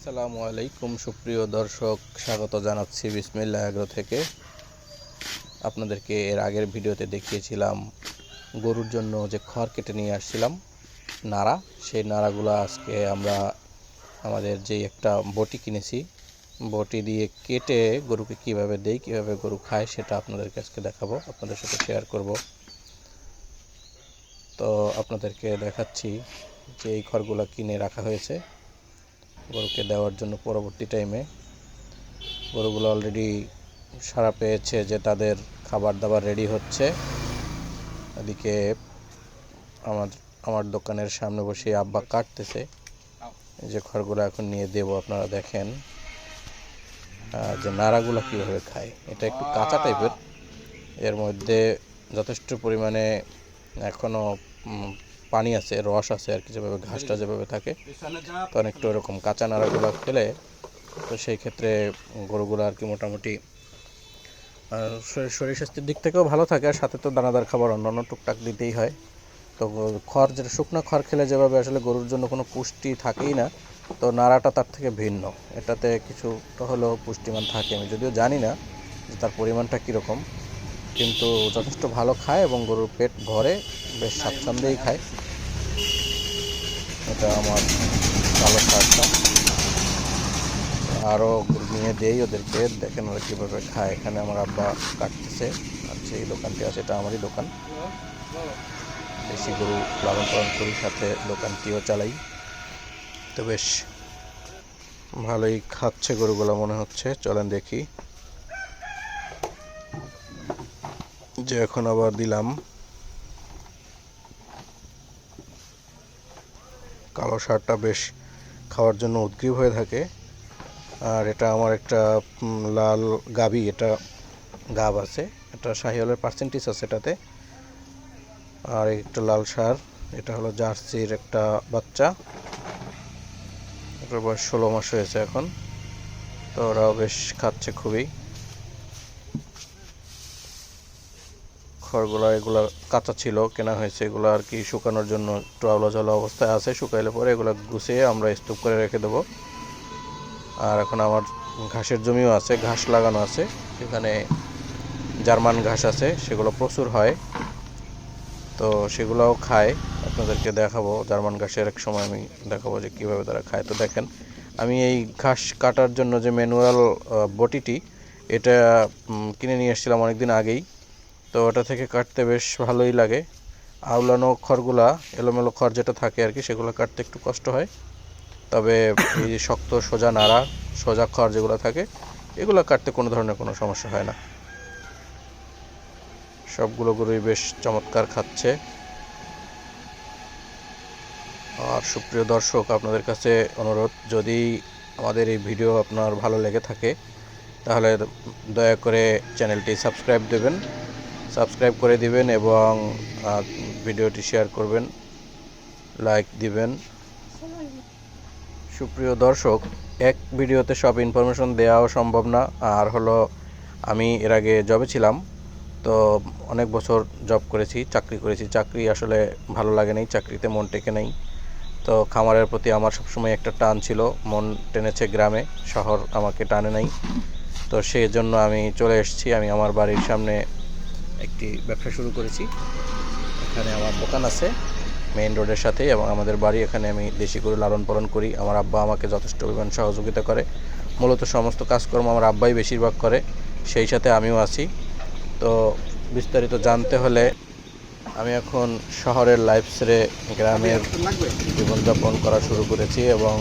আসসালামু আলাইকুম সুপ্রিয় দর্শক, স্বাগত জানাচ্ছি বিসমিল্লাহ এগ্রো থেকে। আপনাদেরকে এর আগের ভিডিওতে দেখিয়েছিলাম গরুর জন্য যে খড় কেটে নিয়ে আসছিলাম নাড়া, সেই নাড়াগুলো আজকে আমরা আমাদের যে একটা বটি কিনেছি বটি দিয়ে কেটে গরুকে কিভাবে দেই, কিভাবে গরু খায় সেটা আপনাদেরকে আজকে দেখাবো, আপনাদের সাথে শেয়ার করব। তো আপনাদেরকে দেখাচ্ছি যে এই খড়গুলো কিনে রাখা হয়েছে গরুকে দেওয়ার জন্য। পরবর্তী টাইমে গরুগুলো অলরেডি সাড়া পেয়েছে যে তাদের খাবার দাবার রেডি হচ্ছে। এদিকে আমার দোকানের সামনে বসে আব্বা কাটতেছে যে খড়গুলো এখন নিয়ে দেব। আপনারা দেখেন যে নাড়াগুলো কীভাবে খায়। এটা একটু কাঁচা টাইপের, এর মধ্যে যথেষ্ট পরিমাণে এখনও পানি আছে, রস আছে আর কি, যেভাবে ঘাসটা যেভাবে থাকে তো অনেকটা ওরকম কাঁচা নাড়াগুলো খেলে তো সেই ক্ষেত্রে গরুগুলো আর কি মোটামুটি শরীর স্বাস্থ্যের দিক থেকেও ভালো থাকে, আর সাথে তো দানাদার খাবার অন্যান্য টুকটাক দিতেই হয়। তো খড়, যেটা শুকনো খড় খেলে যেভাবে আসলে গরুর জন্য কোনো পুষ্টি থাকেই না, তো নাড়াটা তার থেকে ভিন্ন, এটাতে কিছুটা হলেও পুষ্টিমান থাকে। আমি যদিও জানি না যে তার পরিমাণটা কীরকম, কিন্তু যথেষ্ট ভালো খায় এবং গরুর পেট ভরে বেশ স্বাচ্ছন্দ্যেই খায়। এটা আমার কালো সারটা আরও নিয়ে দেই ওদেরকে, দেখেন ওরা কীভাবে খায়। এখানে আমার আব্বা কাটতেছে, আর এই দোকানটি আছে, এটা আমারই দোকান। দেশি গরু লালন পালন করি, সাথে দোকানটিও চালাই। তো বেশ ভালোই খাচ্ছে গরুগুলো মনে হচ্ছে। চলেন দেখি। যে এখন আবার দিলাম কালো ষাঁড়টা, বেশ খাওয়ার জন্য উদগ্রীব হয়ে থাকে। আর এটা আমার একটা লাল গাভী, এটা গাব আছে, এটা শাহিওয়ালের পার্সেন্টেজ আছে এটাতে। আর একটা লাল ষাঁড়, এটা হলো জার্সির একটা বাচ্চা, এটার বয়স 16 মাস হয়েছে এখন। তো ওরাও বেশ খাচ্ছে খুবই। খড়গুলো এগুলো কাঁচা ছিল, কেনা হয়েছে, এগুলো আর কি শুকানোর জন্য একটু আওলা ঝালা অবস্থায় আছে। শুকাইলে পরে এগুলো গুছিয়ে আমরা স্তূপ করে রেখে দেবো। আর এখন আমার ঘাসের জমিও আছে, ঘাস লাগানো আছে, সেখানে জার্মান ঘাস আছে, সেগুলো প্রচুর হয়, তো সেগুলোও খায়। আপনাদেরকে দেখাবো জার্মান ঘাসের এক সময়, আমি দেখাবো যে কীভাবে তারা খায়। তো দেখেন, আমি এই ঘাস কাটার জন্য যে ম্যানুয়াল বটিটি, এটা কিনে নিয়ে এসেছিলাম অনেক দিন আগেই। তো ওটা থেকে কাটতে বেশ ভালোই লাগে। আউলানো খড়গুলা, এলোমেলো খড় যেটা থাকে আর কি, সেগুলো কাটতে একটু কষ্ট হয়। তবে এই শক্ত সোজা নাড়া, সোজা খড় যেগুলো থাকে, এগুলো কাটতে কোনো ধরনের কোনো সমস্যা হয় না। সবগুলো গরুই বেশ চমৎকার খাচ্ছে। আর সুপ্রিয় দর্শক, আপনাদের কাছে অনুরোধ, যদি আমাদের এই ভিডিও আপনার ভালো লেগে থাকে তাহলে দয়া করে চ্যানেলটি সাবস্ক্রাইব করে দিবেন এবং ভিডিওটি শেয়ার করবেন, লাইক দিবেন। সুপ্রিয় দর্শক, এক ভিডিওতে সব ইনফরমেশন দেওয়াও সম্ভব না। আর হলো, আমি এর আগে জবে ছিলাম, তো অনেক বছর জব করেছি, চাকরি করেছি। চাকরি আসলে ভালো লাগে নাই, চাকরিতে মন টেকে নাই। তো খামারের প্রতি আমার সবসময় একটা টান ছিল, মন টেনেছে গ্রামে, শহর আমাকে টানে নাই। তো সেই জন্য আমি চলে এসেছি। আমি আমার বাড়ির সামনে একটি ব্যবসা শুরু করেছি। এখানে আমার দোকান আছে মেইন রোডের সাথেই, এবং আমাদের বাড়ি এখানে। আমি দেশি গরু লালন পালন করি। আমার আব্বা আমাকে যথেষ্ট পরিমাণ সহযোগিতা করে। মূলত সমস্ত কাজকর্ম আমার আব্বাই বেশিরভাগ করে, সেই সাথে আমিও আছি। তো বিস্তারিত জানতে হলে আমি এখন শহরের লাইফ ছেড়ে গ্রামের জীবনযাপন করা শুরু করেছি এবং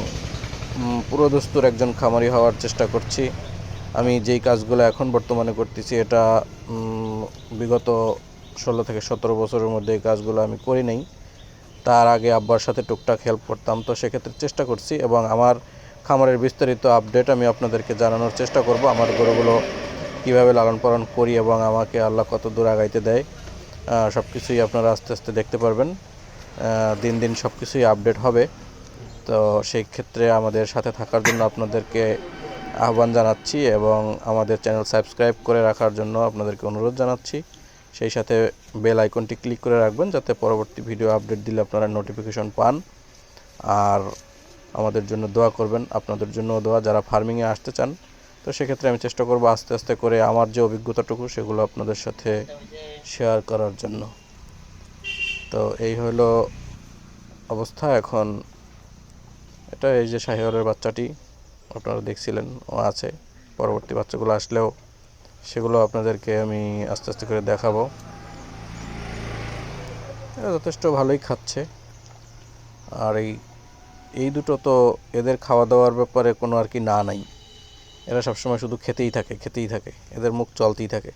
পুরোদস্তুর একজন খামারি হওয়ার চেষ্টা করছি। আমি যেই কাজগুলো এখন বর্তমানে করতেছি, এটা বিগত 16 থেকে 17 বছরের মধ্যে এই কাজগুলো আমি করি নাই। তার আগে আব্বার সাথে টুকটাক হেল্প করতাম, তো সেক্ষেত্রে চেষ্টা করছি এবং আমার খামারের বিস্তারিত আপডেট আমি আপনাদেরকে জানানোর চেষ্টা করব। আমার গরুগুলো কীভাবে লালন পালন করি এবং আমাকে আল্লাহ কত দূর আগাইতে দেয়, সব কিছুই আপনারা আস্তে আস্তে দেখতে পারবেন। দিন দিন সব কিছুই আপডেট হবে। তো সেই ক্ষেত্রে আমাদের সাথে থাকার জন্য আপনাদেরকে আহ্বান জানাচ্ছি এবং আমাদের চ্যানেল সাবস্ক্রাইব করে রাখার জন্য আপনাদেরকে অনুরোধ জানাচ্ছি। সেই সাথে বেল আইকনটি ক্লিক করে রাখবেন, যাতে পরবর্তী ভিডিও আপডেট দিলে আপনারা নোটিফিকেশন পান। আর আমাদের জন্য দোয়া করবেন, আপনাদের জন্য দোয়া। যারা ফার্মিংয়ে আসতে চান তো সেক্ষেত্রে আমি চেষ্টা করব আস্তে আস্তে করে আমার যে অভিজ্ঞতাটুকু সেগুলো আপনাদের সাথে শেয়ার করার জন্য। তো এই হলো অবস্থা এখন। এটা এই যে শাহিওয়ালের বাচ্চাটি আপনারা দেখছিলেন, ও আছে। পরবর্তী বাচ্চাগুলো আসলেও সেগুলো আপনাদেরকে আমি আস্তে আস্তে করে দেখাবো। এরা যথেষ্ট ভালোই খাচ্ছে। আর এই দুটো তো এদের খাওয়া দাওয়ার ব্যাপারে কোনো আর কি না নাই, এরা সবসময় শুধু খেতেই থাকে, এদের মুখ চলতেই থাকে।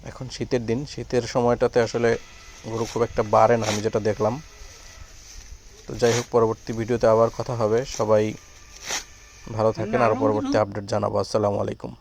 এখন শীতের দিন, শীতের সময়টাতে আসলে গরু খুব একটা বাড়ে না আমি যেটা দেখলাম। তো যাই হোক, পরবর্তী ভিডিওতে আবার কথা হবে। সবাই ভালো থাকেন, আর পরবর্তী আপডেট জানাবো। আসসালামু আলাইকুম।